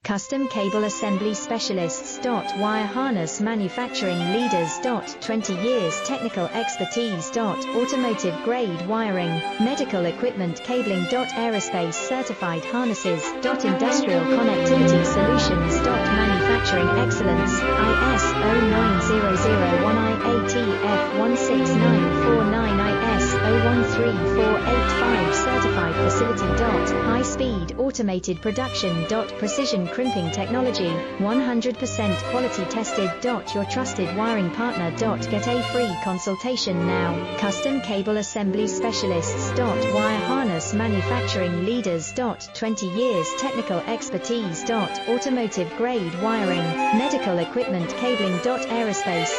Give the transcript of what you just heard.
Custom Cable Assembly Specialists. Wire Harness Manufacturing Leaders. 20 years technical expertise. Automotive grade wiring, medical equipment cabling. Aerospace certified harnesses. Industrial connectivity solutions. Manufacturing excellence. ISO 9001 IATF 16949 ISO 13485 certified facility. High speed automated production. Precision crimping technology, 100% quality tested. Your trusted wiring partner. Get a free consultation now. Custom Cable Assembly Specialists. Wire Harness Manufacturing Leaders. 20 years technical expertise. Automotive grade wiring, medical equipment cabling. Aerospace